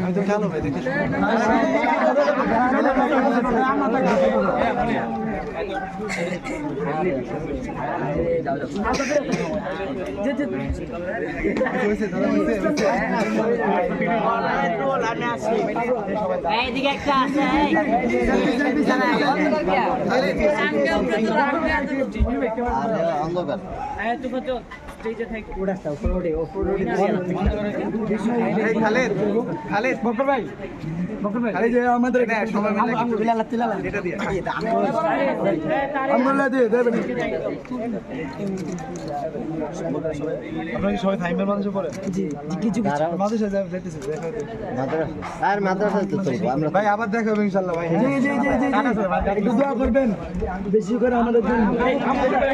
আমি তো খেলো ভাই দেখি এইদিকে একটা আছে অন্ধকার খালেদ খালেদ বকর ভাই খালেদ যে আমাদের সবাই মিলে তিলালা এটা দিয়ে আমগুলা দিয়ে দেবেন আপনারা কি সবাই থাইমের মানুষে পড়ে জি কিছু মাদ্রাসা যাইতেছে দেখা মাদ্রাসা আর মাদ্রাসা তো চলবে আমরা ভাই আবার দেখা হবে ইনশাআল্লাহ ভাই জি জি জি একটু দোয়া করবেন বেশি করে আমাদের জন্য